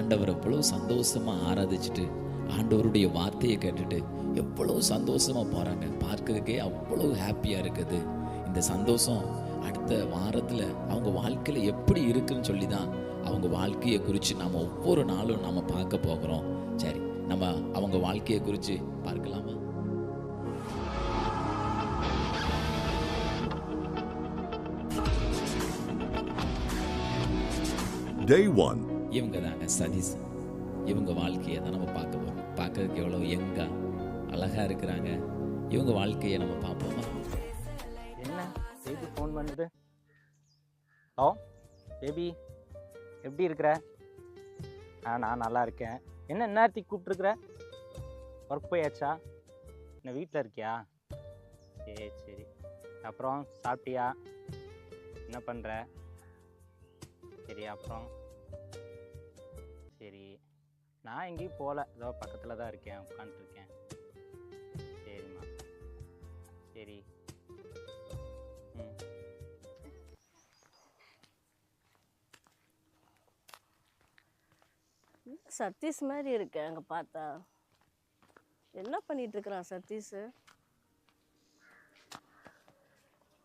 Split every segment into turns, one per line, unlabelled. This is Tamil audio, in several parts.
ஆண்டவர் எவ்வளோ சந்தோஷமாக ஆராதிச்சுட்டு ஆண்டவருடைய வார்த்தையை கேட்டுட்டு எவ்வளோ சந்தோஷமாக போகிறாங்க. பார்க்கறதுக்கே அவ்வளோ ஹாப்பியாக இருக்குது. இந்த சந்தோஷம் அடுத்த வாரத்தில் அவங்க வாழ்க்கையில் எப்படி இருக்குன்னு சொல்லி தான் அவங்க வாழ்க்கையை குறித்து நாம் ஒவ்வொரு நாளும் நம்ம பார்க்க போகிறோம். சரி, நம்ம அவங்க வாழ்க்கையை குறித்து பார்க்கலாமா?
Day 1.
இவங்க தாங்க சதீஷ். இவங்க வாழ்க்கையை தான் நம்ம பார்க்க போகிறோம். பார்க்கறதுக்கு எவ்வளோ யங்கா அழகாக இருக்கிறாங்க. இவங்க வாழ்க்கையை நம்ம பார்ப்போமா?
என்ன பேபி ஃபோன் பண்ணுது? ஹலோ பேபி, எப்படி இருக்கிற? நான் நல்லா இருக்கேன். என்ன நேரத்துக்கு கூப்பிட்ருக்குற? ஒர்க் போயாச்சா? என்ன வீட்டில் இருக்கியா? சரி சரி. அப்புறம் சாப்பிட்டியா? என்ன பண்ணுற? சரி, அப்புறம் சரி, நான் எங்கேயும் போகல, ஏதோ பக்கத்தில் தான் இருக்கேன், உட்காந்துருக்கேன். சரிம்மா, சரி.
சதீஷ் மாதிரி இருக்கு அங்கே பார்த்தா. என்ன பண்ணிட்டு இருக்கிறான் சதீஷ்?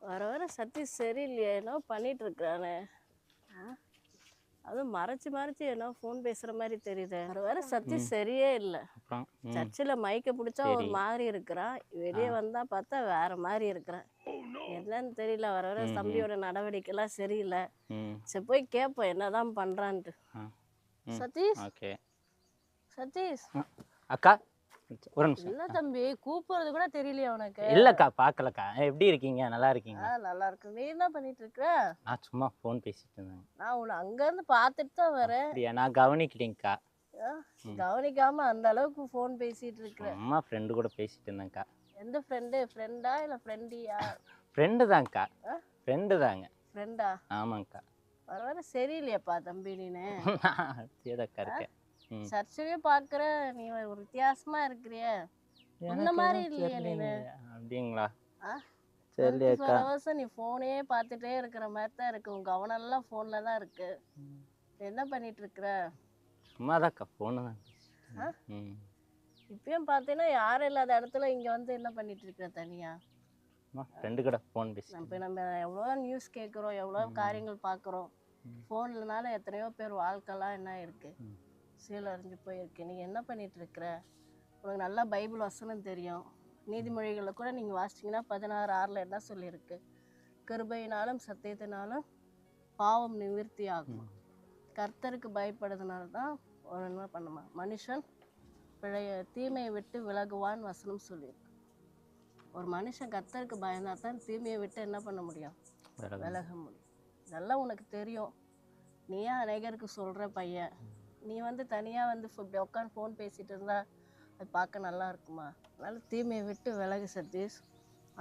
வர வர சதீஷ் சரியில்லையே, என்ன பண்ணிட்டு இருக்கிறானே. அதுவும் மறைச்சு மறைச்சு என்ன ஃபோன் பேசுற மாதிரி தெரியுது. வர வர சதீஷ் சரியே இல்லை. சர்ச்சில் மைக்க பிடிச்சா ஒரு மாதிரி இருக்கிறான், வெளியே வந்தா பார்த்தா வேற மாதிரி இருக்கிறான். என்னன்னு தெரியல. வர வர தம்பியோட நடவடிக்கைலாம் சரியில்லை. சரி, போய் கேட்போம் என்னதான் பண்றான்ட்டு. சதீஷ், சதீஷ்.
அக்கா ஒரு நிமிஷம்.
இல்ல தம்பி, கூப்பிடுறது கூட தெரியலையா உனக்கு?
இல்லக்கா, பார்க்கலக்கா. எப்படி இருக்கீங்க? நல்லா இருக்கீங்க?
நல்லா இருக்கு. நீ என்ன பண்ணிட்டு இருக்க?
நான் சும்மா ஃபோன் பேசிட்டு இருந்தேன்.
நான் உன்னை அங்க இருந்து பார்த்துட்டு தான் வரேன்.
நான் கவனிக்கிட்டேங்க்கா.
கவனிக்காம அந்த அளவுக்கு ஃபோன் பேசிட்டு இருக்க?
அம்மா ஃப்ரெண்டு கூட பேசிட்டு இருந்தேன்க்கா.
எந்த ஃப்ரெண்டு? ஃப்ரெண்டா இல்ல ஃப்ரெண்டியா?
ஃப்ரெண்டு தான்க்கா. ஃப்ரெண்டு தாங்க.
ஃப்ரெண்டா?
ஆமாங்க்கா.
வர வர சரியில்லையாப்பா தம்பி நீனு.
சேதக்கா இருக்கேன்.
சர்ச்சையே பாக்குற, நீ ஒரு வித்தியாசமா இருக்கிறிய. இந்த மாதிரி இல்லையா நீனு?
அப்படிங்களா?
சரி அக்கா. நீ போனே பார்த்துட்டே இருக்கிற மாதிரி தான் இருக்கு. உன் கவனம் எல்லாம் போன்ல தான் இருக்கு. என்ன பண்ணிட்டு இருக்கிற?
சும்மாதாக்கா, போன தான்.
இப்பயும் பார்த்தீங்கன்னா யாரும் இல்லாத இடத்துல இங்க வந்து என்ன பண்ணிட்டு இருக்கிற தனியா?
ஃப்ரெண்டு கூட ஃபோன் பேசி.
நம்ம எவ்வளோ நியூஸ் கேட்குறோம், எவ்வளோ காரியங்கள் பார்க்குறோம். ஃபோன்லனால எத்தனையோ பேர் வாழ்க்கைலாம் என்ன இருக்கு, சீலறிஞ்சு போயிருக்கு. நீங்கள் என்ன பண்ணிட்டு இருக்கிற? உனக்கு நல்லா பைபிள் வசனம் தெரியும். நீதிமொழிகளில் கூட நீங்கள் வாசிச்சிங்கன்னா 16:6 என்ன சொல்லியிருக்கு? கிருபையினாலும் சத்தியத்தினாலும் பாவம் நிவர்த்தி ஆகும். கர்த்தருக்கு பயப்படுறதுனால தான் ஒரு என்ன பண்ணுமா மனுஷன் தீமையை விட்டு விலகுவான்னு வசனம் சொல்லியிருக்கு. ஒரு மனுஷன் கர்த்தருக்கு பயந்தா தான் தீமையை விட்டு என்ன பண்ண முடியும்? விலக முடியும். இதெல்லாம் உனக்கு தெரியும். நீயே அநேகருக்கு சொல்கிற பையன். நீ வந்து தனியாக வந்து இப்படி உட்காந்து ஃபோன் பேசிகிட்டு இருந்தா அது பார்க்க நல்லா இருக்குமா? அதனால தீமையை விட்டு விலகு சதீஷ்.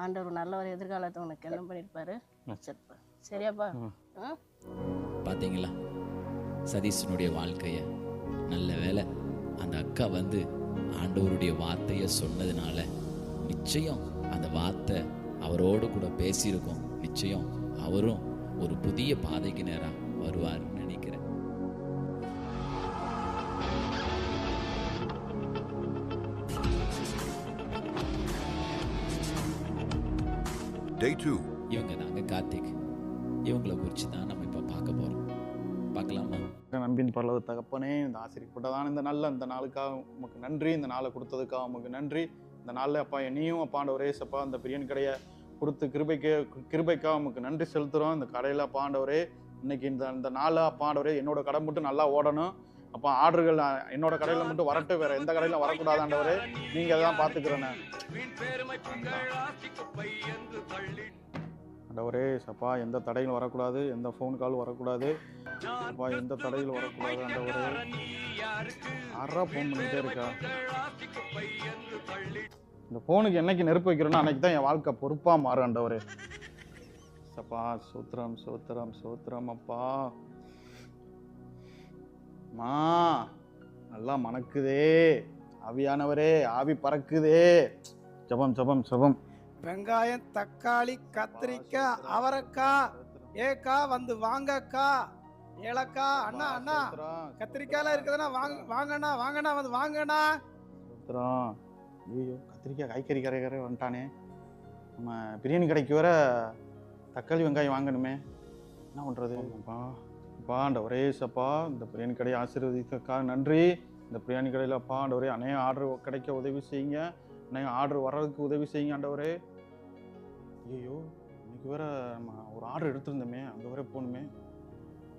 ஆண்டவர் நல்ல ஒரு எதிர்காலத்தை உனக்கு என்ன பண்ணியிருப்பாரு. சரியாப்பா?
பார்த்தீங்களா சதீஷனுடைய வாழ்க்கையை? நல்ல வேலை அந்த அக்கா வந்து ஆண்டவருடைய வார்த்தையை சொன்னதுனால நிச்சயம் அந்த வார்த்தை அவரோடு கூட பேசியிருக்கோம். நிச்சயம் அவரும் ஒரு புதிய பாதைக்கு நேராக வருவார்னு நினைக்கிறேன்.
Day 2.
இவங்க தாங்க கார்த்திக். இவங்களை குறித்து தான் நம்ம இப்போ பார்க்க போகிறோம். பார்க்கலாமா?
நம்பின் பரலோக தகப்பனே, இந்த ஆசிரியப்பட்டதான இந்த இந்த நாளுக்காக உமக்கு நன்றி. இந்த நாளை கொடுத்ததுக்காக உமக்கு நன்றி. இந்த நாளில் அப்பா என்னையும் அப்பாண்டவரே சப்பா அந்த பிரியன் கடையை கொடுத்து கிருபைக்காக உமக்கு நன்றி செலுத்துகிறோம். இந்த கடையில் அப்பாண்டவரே இன்னைக்கு இந்த நாளில் அப்பாண்டவரே என்னோட கடை மட்டும் நல்லா ஓடணும். அப்போ ஆர்டர்கள் என்னோட கடையில் மட்டும் வரட்டும், வேற எந்த கடையிலும் வரக்கூடாதாண்டவரே. நீங்கள் அதான் பார்த்துக்கிறேன்னு ஆண்டவரே சப்பா. எந்த தடையிலும் வரக்கூடாது, எந்த ஃபோன் கால் வரக்கூடாது அப்பா, எந்த தடையிலும் வரக்கூடாது ஆண்டவரே. யாரா ஃபோன் பண்ணிகிட்டே இருக்கா? இந்த ஃபோனுக்கு என்னைக்கு நெருப்பு வைக்கிறோன்னா அன்னைக்கு தான் என் வாழ்க்கை பொறுப்பாக மாறும் ஆண்டவரே சப்பா. சோத்திரம் சோத்திரம் சோத்திரம் அப்பா. மா நல்லா மணக்குதே ஆவியானவரே, ஆவி பறக்குதே. ஜபம் ஜபம் ஜபம்.
வெங்காயம், தக்காளி, கத்திரிக்காய், அவரைக்காய், ஏக்கா வந்து வாங்கக்கா, ஏலக்கா அண்ணா அண்ணா கத்திரிக்காயெல்லாம் இருக்குதுண்ணா வாங்கண்ணா வாங்கண்ணா வந்து வாங்கண்ணா.
ஐயோ கத்திரிக்காய் காய்கறி கரை வந்துட்டானே. நம்ம பிரியாணி கடைக்கு வர தக்காளி வெங்காயம் வாங்கணுமே, என்ன பண்ணுறது? அப்பா ஆண்டவரே சப்பா, இந்த பிரியாணி கடையை ஆசீர்வதிக்கா நன்றி. இந்த பிரியாணி கடையில் அப்பா ஆண்டவரே அநேக ஆர்டர் கிடைக்க உதவி செய்யுங்க, அநேக ஆர்டர் வர்றதுக்கு உதவி செய்யுங்க ஆண்டவரே. ஐயோ இன்னைக்கு வேற நம்ம ஒரு ஆர்டர் எடுத்திருந்தோமே, அங்கே வேற போகணுமே.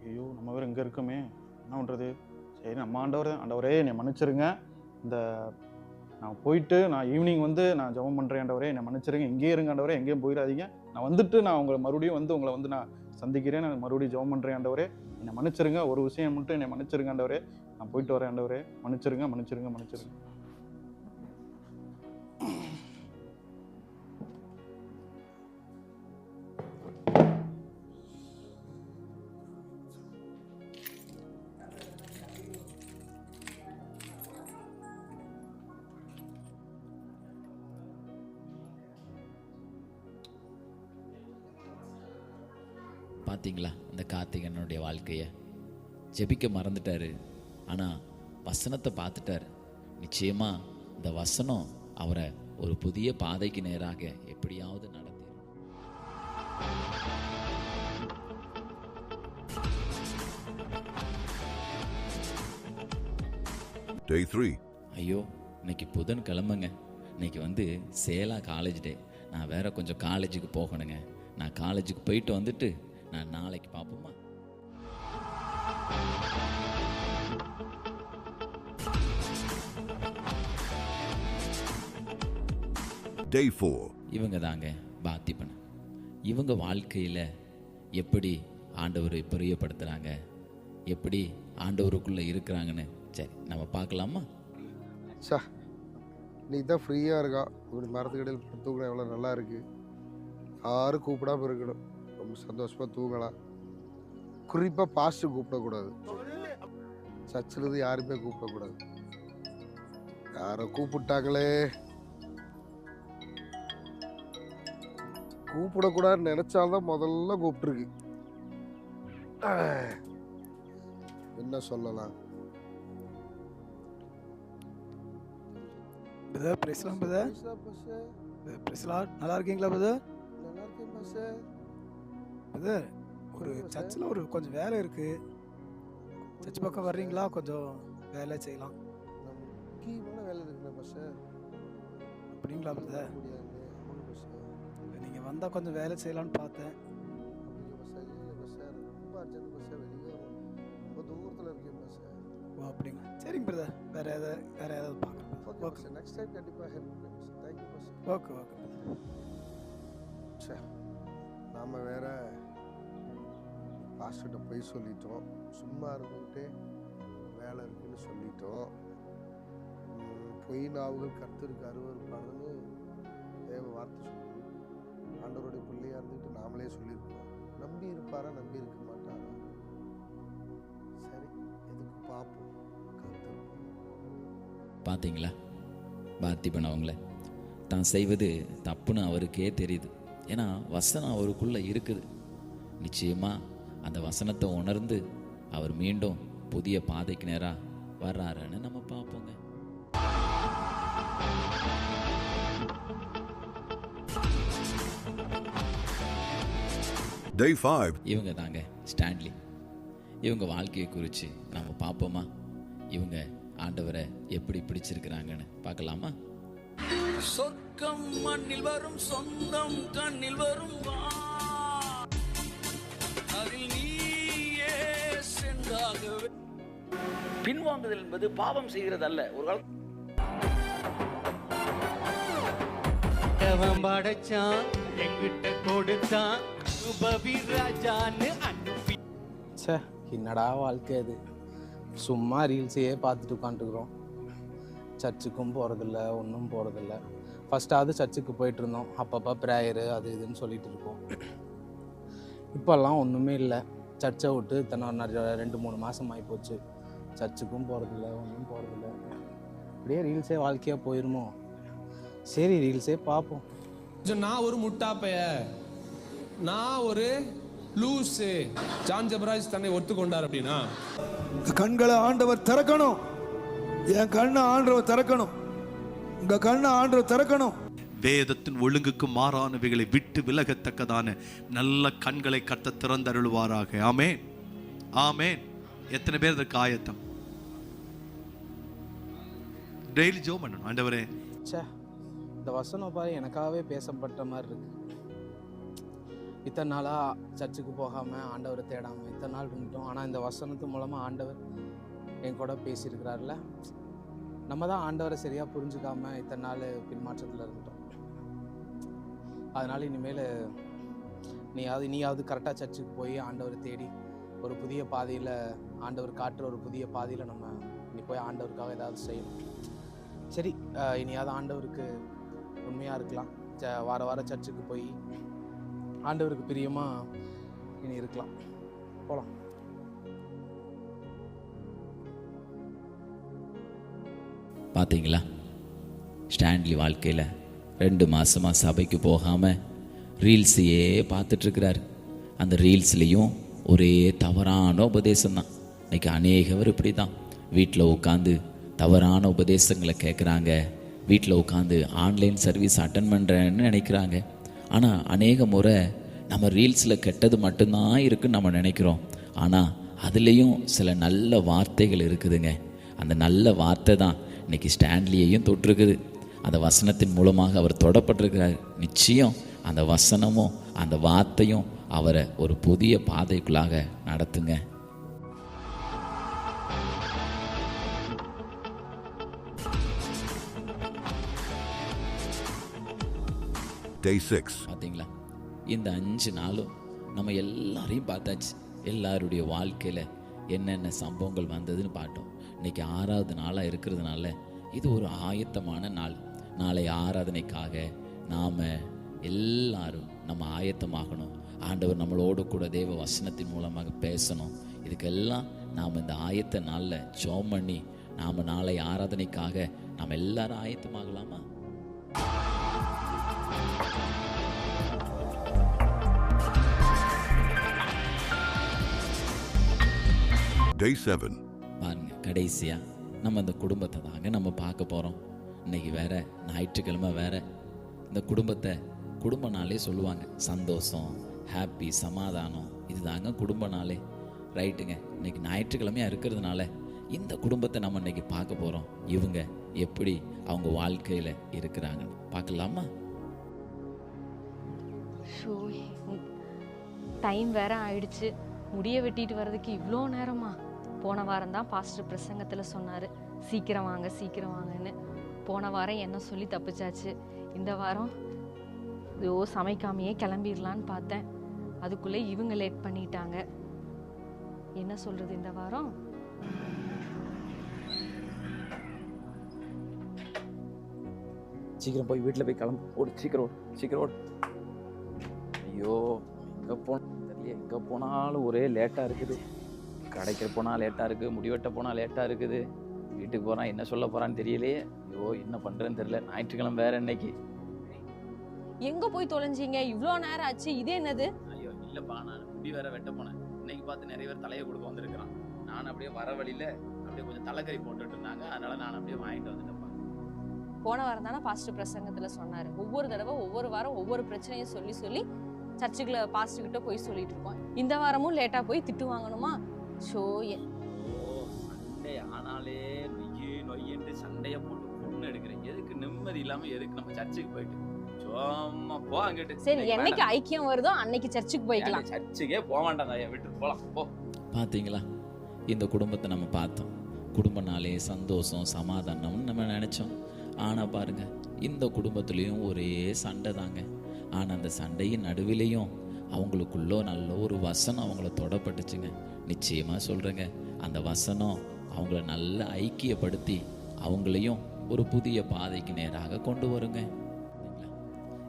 ஐயோ நம்ம வேற இங்கே இருக்கோமே, என்ன பண்ணுறது? சரி நம்ம ஆண்டவரே என்னை மன்னிச்சிருங்க. இந்த நான் போயிட்டு நான் ஈவினிங் வந்து நான் ஜெபம் பண்ணுறேன் ஆண்டவரே, என்னை மன்னிச்சிருங்க. இங்கேயே இருங்க ஆண்டவரே, எங்கேயும் போயிடாதீங்க. நான் வந்துட்டு நான் உங்களை மறுபடியும் வந்து உங்களை வந்து நான் சந்திக்கிறேன். நான் மறுபடியும் ஜெபம் பண்ணுறேன் ஆண்டவரே, என்னை மன்னிச்சிருங்க. ஒரு விஷயம் மட்டும் என்னை மன்னிச்சிருங்க ஆண்டவரே, நான் போயிட்டு வரேன் ஆண்டவரே. மன்னிச்சிருங்க மன்னிச்சிருங்க மன்னிச்சிருங்க.
பார்த்தீங்களா இந்த கார்த்திகனுடைய வாழ்க்கையை? ஜெபிக்க மறந்துட்டாரு, ஆனால் வசனத்தை பார்த்துட்டாரு. நிச்சயமாக இந்த வசனம் அவரை ஒரு புதிய பாதைக்கு நேராக எப்படியாவது நடத்திடும்.
Day 3.
ஐயோ இன்னைக்கு புதன் கிழமைங்க, இன்னைக்கு வந்து சேலா காலேஜ் டே. நான் வேற கொஞ்சம் காலேஜுக்கு போகணுங்க. நான் காலேஜுக்கு போயிட்டு வந்துட்டு நான் நாளைக்கு பார்ப்போமா?
Day 4.
இவங்க தாங்க பாத்திப்பன். இவங்க வாழ்க்கையில் எப்படி ஆண்டவரை பிரியப்படுத்துகிறாங்க, எப்படி ஆண்டவருக்குள்ளே இருக்கிறாங்கன்னு சரி நம்ம பார்க்கலாமா?
சா இன்னைக்கு தான் ஃப்ரீயாக இருக்கா, இப்படி மரத்துக்கடையில் தூங்கினா எவ்வளோ நல்லா இருக்குது. யாரும் கூப்பிடாம இருக்கணும், ரொம்ப சந்தோஷமாக தூங்கலாம். குறிப்பாக பாஸ்ட்டு கூப்பிடக்கூடாது, சர்ச்சில் யாருமே கூப்பிடக்கூடாது. யாரை கூப்பிட்டாங்களே, கூப்பிடக்கூடாதுன்னு நினச்சால்தான் முதல்ல கூப்பிட்டுருக்கு. என்ன சொல்லலாம்?
பிரதர் பேசலாம் பிரதர். பேசலாம். நல்லா இருக்கீங்களா பிரதர்?
நல்லா இருக்கேன் பாஸ்டர்.
பிரதர் ஒரு சர்ச்சில் ஒரு கொஞ்சம் வேலை இருக்கு, சர்ச் பக்கம் வர்றீங்களா? கொஞ்சம் வேலை செய்யலாம்.
முக்கியமான வேலை இருக்குண்ணா பாஸ்டர்.
அப்படிங்களா பிரதர்?
முடியாது. ஆமாங்க பாஸ்டர்.
நீங்கள் வந்தால் கொஞ்சம் வேலை செய்யலான்னு பார்த்தேன்.
அப்படிங்க பாஸ்டர். இல்லை பாஸ்டர், ரொம்ப அர்ஜென்ட் பாஸ்டர். வெளியே ரொம்ப தூரத்தில் இருக்கேன் பாஸ்டர்.
ஓ அப்படிங்க, சரிங்க பிரதர். வேற ஏதாவது பார்க்குறேன்.
ஓகே பாஸ்டர், நெக்ஸ்ட் டைம் கண்டிப்பாக ஹெல்ப் பண்ணுறேன் pastor. Thank you pastor.
Okay okay brother.
சரி, நாம் வேற பாஸ்டர்கிட்ட போய் சொல்லிட்டோம், சும்மா இருந்துக்கிட்டே வேலை இருக்குன்னு சொல்லிட்டோம். பொய் நாவுகள் கர்த்தருக்கு அருவருப்பானதுன்னு தேவ வார்த்தை சொல்லுது. ஆண்டவருடைய பிள்ளையாக இருந்துக்கிட்டு நாமளே சொல்லியிருக்கோம். நம்பி இருப்பாரா, நம்பி இருக்க மாட்டாரா? சரி, எதுக்கு பார்ப்போம்.
பார்த்தீங்களா பார்த்திபன் அவங்கள தான் செய்வது தப்புன்னு அவருக்கே தெரியுது. ஏன்னா வசனம் அவருக்குள்ளே இருக்குது. நிச்சயமாக அந்த வசனத்தை உணர்ந்து அவர் மீண்டும் புதிய பாதைக்கு நேராக வர்றாருன்னு நம்ம பார்ப்போங்க.
Day 5.
இவங்க தாங்க ஸ்டான்லி. இவங்க வாழ்க்கையை குறித்து நம்ம பார்ப்போமா? இவங்க ஆண்டவரை எப்படி பிடிச்சிருக்கிறாங்கன்னு பார்க்கலாமா? சொர்க்கம் மண்ணில் வரும், சொந்தம் கண்ணில் வரும், அதில் நீயே சென்றாகவே. பின்வாங்குதல் என்பது பாவம் செய்கிறது அல்ல. ஒரு காலம்
படைச்சான், எங்கிட்ட கொடுத்தான், ராஜான்னு அனுப்பி.
சே என்னடா வாழ்க்கை அது, சும்மா ரீல்ஸையே பார்த்துட்டு உட்காந்துக்கிறோம். சர்ச்சுக்கும் போகிறதில்ல, ஒன்றும் போகிறதில்ல. ஃபஸ்ட்டாவது சர்ச்சுக்கு போயிட்டு இருந்தோம், அப்பப்போ ப்ரேயரு அது இதுன்னு சொல்லிட்டு இருக்கோம். இப்போல்லாம் ஒன்றுமே இல்லை. சர்ச்சை விட்டு இத்தனை 2-3 மாதம் ஆகி போச்சு. சர்ச்சுக்கும் போகிறதில்ல, ஒன்றும் போகிறதில்ல. அப்படியே ரீல்ஸே வாழ்க்கையாக போயிருமோ? சரி ரீல்ஸே பார்ப்போம்.
நான் ஒரு முட்டாப்பைய, நான் ஒரு லூசு. ஜான் ஜெபராஜ் தன்னை ஒத்துக்கொண்டார் அப்படின்னா
கண்களை ஆண்டவர் திறக்கணும். என் கண்ணை ஆண்டவர் திறக்கணும். உங்க கண்ணை ஆண்டவர் திறக்கணும்.
வேதத்தின் ஒழுங்குக்கு மாறானவைகளை விட்டு விலகத்தக்கதான நல்ல கண்களை கர்த்தர் திறந்தருளுவாராக. ஆமென், ஆமென். எத்தனை பேர் இதற்கு ஆயத்தம்? டெய்லி ஜெபம் பண்ணணும். ஆண்டவரே,
இந்த வசனம் பாரு எனக்காகவே பேசப்பட்ட மாதிரி இருக்கு. இத்தனை நாளாக சர்ச்சுக்கு போகாமல் ஆண்டவரை தேடாமல் இத்தனை நாள் பண்ணிட்டோம். ஆனால் இந்த வசனத்து மூலமாக ஆண்டவர் என் கூட பேசியிருக்கிறார்ல. நம்ம தான் ஆண்டவரை சரியாக புரிஞ்சுக்காமல் இத்தனை நாள் பின்மாற்றத்தில் இருந்துட்டோம். அதனால் இனிமேல் நீயாவது கரெக்டாக சர்ச்சுக்கு போய் ஆண்டவரை தேடி ஒரு புதிய பாதையில் ஆண்டவர் காட்டுற ஒரு புதிய பாதையில் நம்ம இனி போய் ஆண்டவருக்காக ஏதாவது செய்யணும். சரி, இனியாவது ஆண்டவருக்கு உண்மையாக இருக்கலாம். வார வாரம் சர்ச்சுக்கு போய் ஆண்டவருக்கு பிரியமாக இனி இருக்கலாம். போகலாம்.
பார்த்தீங்களா, ஸ்டான்லி வாழ்க்கையில் 2 மாதமாக சபைக்கு போகாமல் ரீல்ஸையே பார்த்துட்ருக்கிறார். அந்த ரீல்ஸ்லேயும் ஒரே தவறான உபதேசம் தான். இன்றைக்கி அநேகவர் இப்படி தான் வீட்டில் உட்காந்து தவறான உபதேசங்களை கேட்குறாங்க. வீட்டில் உட்காந்து ஆன்லைன் சர்வீஸ் அட்டன் பண்ணுறேன்னு நினைக்கிறாங்க. ஆனால் அநேக முறை நம்ம ரீல்ஸில் கெட்டது மட்டும்தான் இருக்குன்னு நம்ம நினைக்கிறோம். ஆனால் அதுலேயும் சில நல்ல வார்த்தைகள் இருக்குதுங்க. அந்த நல்ல வார்த்தை தான் இன்றைக்கி ஸ்டான்லியையும் தொட்டிருக்குது. அந்த வசனத்தின் மூலமாக அவர் தொடப்பட்டிருக்கிறார். நிச்சயம் அந்த வசனமும் அந்த வார்த்தையும் அவரை ஒரு புதிய பாதைக்குள்ளாக நடத்துங்க.
Day 6.
பார்த்தீங்களா, இந்த 5 நாளும் நம்ம எல்லாரையும் பார்த்தாச்சு. எல்லாருடைய வாழ்க்கையில் என்னென்ன சம்பவங்கள் வந்ததுன்னு பார்த்தோம். இன்றைக்கி 6வது நாளாக இருக்கிறதுனால இது ஒரு ஆயத்தமான நாள். நாளை ஆராதனைக்காக நாம் எல்லாரும் நம்ம ஆயத்தமாகணும். ஆண்டவர் நம்மளோடு கூட தேவ வசனத்தின் மூலமாக பேசணும். இதுக்கெல்லாம் நாம் இந்த ஆயத்த நாளில் ஜெபம் பண்ணி நாம் நாளை ஆராதனைக்காக நாம் எல்லாரும் ஆயத்தமாகலாமா?
Day 7.
பாருங்க, கடைசியா நம்ம இந்த குடும்பத்தை தாங்க நம்ம பார்க்க போறோம். இன்னைக்கு வேற ஞாயிற்றுக்கிழமை வேற. இந்த குடும்ப நாளே சொல்லுவாங்க. சந்தோஷம், ஹாப்பி, சமாதானம், இதுதாங்க குடும்ப நாளே. ரைட்டுங்க. இன்னைக்கு ஞாயிற்றுக்கிழமையா இருக்கிறதுனால இந்த குடும்பத்தை நம்ம இன்னைக்கு பார்க்க போறோம். இவங்க எப்படி அவங்க வாழ்க்கையில இருக்கிறாங்க பார்க்கலாமா?
டைம் வேற ஆயிடுச்சு. முடிய வெட்டிட்டு வர்றதுக்கு இவ்வளோ நேரமா? போன வாரம் தான் பாஸ்டர் பிரசங்கத்தில் சொன்னார், சீக்கிரம் வாங்க சீக்கிரம் வாங்கன்னு. போன வாரம் என்ன சொல்லி தப்பிச்சாச்சு. இந்த வாரம் சமைக்காமையே கிளம்பிடலான்னு பார்த்தேன். அதுக்குள்ளே இவங்க லேட் பண்ணிட்டாங்க. என்ன சொல்றது இந்த வாரம்?
சீக்கிரம் போய் வீட்டில் போய் கிளம்பு. ஓடு, சீக்கிரம் ஓடு, சீக்கிரம் ஓடு. ஐயோ, எங்கே போனாலும் ஒரே லேட்டாக இருக்குது. கடைக்கு போனால் லேட்டாக இருக்குது, முடிவெட்ட போனால் லேட்டாக இருக்குது. வீட்டுக்கு போகிறான், என்ன சொல்ல போகிறான்னு தெரியலையே. ஐயோ, என்ன பண்ணுறேன்னு தெரியல. ஞாயிற்றுக்கிழமை வேறு இன்னைக்கு.
எங்கே போய் தொலைஞ்சிங்க? இவ்வளோ நேரம் ஆச்சு. இது என்னது?
ஐயோ இல்லைப்பா, நான் முடி வேற வெட்ட போனேன். இன்னைக்கு பார்த்து நிறைய பேர் தலையை கொடுக்க வந்திருக்கிறான். நான் அப்படியே வர வழியில் அப்படியே கொஞ்சம் தலைக்கறி போட்டுட்டு இருந்தாங்க. அதனால நான் அப்படியே வாங்கிட்டு வந்துட்டேன்ப்பா.
போன வாரம் தானே பாஸ்டர் பிரசங்கத்தில் சொன்னார், ஒவ்வொரு தடவை ஒவ்வொரு வாரம் ஒவ்வொரு பிரச்சனையும் சொல்லி சொல்லி சர்ச்சுக்குள்ள பாஸ்டர்கிட்ட போய் சொல்லிட்டு இருக்கோம். இந்த வாரமும் லேட்டாக போய் திட்டு வாங்கணுமா?
சண்டே ஆனாலே நொய்யு சண்டையை போட்டு பொண்ணு எடுக்கிறேன். எதுக்கு நிம்மதி இல்லாம எதுக்கு நம்ம சர்ச்சுக்கு போயிட்டு சும்மா போ அங்கிட்டு.
சரி, என்னைக்கு ஐக்கியம் வருதோ அன்னைக்கு சர்ச்சுக்கு போய்க்கலாம்.
சர்ச்சுக்கே போக வேண்டாம், விட்டு போலாம் போ. பாத்தீங்களா, இந்த குடும்பத்தை நம்ம பார்த்தோம். குடும்ப நாளே சந்தோஷம் சமாதானம்னு நம்ம நினைச்சோம். ஆனா பாருங்க, இந்த குடும்பத்திலையும் ஒரே சண்டை தாங்க. ஆனா அந்த சண்டையின் நடுவிலையும் அவங்களுக்குள்ள நல்ல ஒரு வசனம் அவங்கள தொடப்பட்டுச்சுங்க. நிச்சயமா சொல்றேங்க, அந்த வசனம் அவங்கள நல்ல ஐக்கியப்படுத்தி அவங்களையும் ஒரு புதிய பாதைக்கு நேராக கொண்டு வருங்க.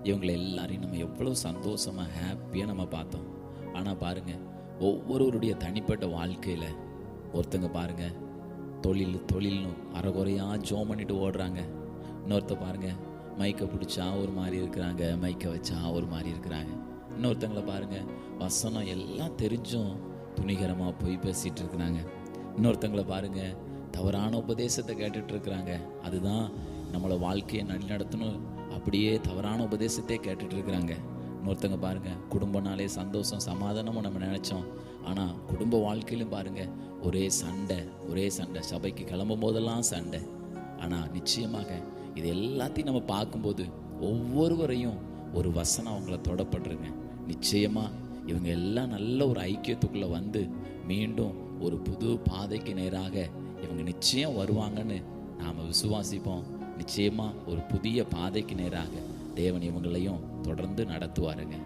இவங்களை எல்லாரையும் நம்ம எவ்வளோ சந்தோஷமா ஹாப்பியாக நம்ம பார்த்தோம். ஆனால் பாருங்க, ஒவ்வொருவருடைய தனிப்பட்ட வாழ்க்கையில் ஒருத்தங்க பாருங்க தொழில்னு அரைகுறையாக ஜோம் பண்ணிட்டு ஓடுறாங்க. இன்னொருத்த பாருங்க மைக்கை பிடிச்சா ஒரு மாதிரி இருக்கிறாங்க, மைக்கை வச்சா ஒரு மாதிரி இருக்கிறாங்க. இன்னொருத்தங்களை பாருங்க, வசனம் எல்லாம் தெரிஞ்சும் துணிகரமாக போய் பேசிகிட்டு இருக்கிறாங்க. இன்னொருத்தங்களை பாருங்க, தவறான உபதேசத்தை கேட்டுட்டு இருக்கிறாங்க. அதுதான் நம்மளை வாழ்க்கையை நடத்தணும், அப்படியே தவறான உபதேசத்தையே கேட்டுட்டு இருக்கிறாங்க. இன்னொருத்தங்க பாருங்க, குடும்பனாலே சந்தோஷம் சமாதானமும் நம்ம நினைச்சோம், ஆனால் குடும்ப வாழ்க்கையிலும் பாருங்க ஒரே சண்டை, சபைக்கு கிளம்பும் போதெல்லாம் சண்டை. ஆனால் நிச்சயமாக இது எல்லாத்தையும் நம்ம பார்க்கும்போது ஒவ்வொருவரையும் ஒரு வசனம் அவங்கள தொடப்படுறங்க. நிச்சயமா இவங்க எல்லாம் நல்ல ஒரு ஐக்கியத்துக்குள்ள வந்து மீண்டும் ஒரு புது பாதைக்கு நேராக இவங்க நிச்சயம் வருவாங்கன்னு நாம் விசுவாசிப்போம். நிச்சயமா ஒரு புதிய பாதைக்கு நேராக தேவன் இவங்களையும் தொடர்ந்து நடத்துவாருங்க.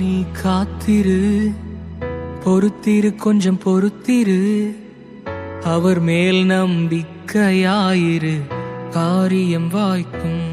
நீ காத்திரு, பொறுத்திரு, கொஞ்சம் பொறுத்திரு, அவர் மேல் நம்பிக்கையாயிரு, காரியம் வாய்க்கும்.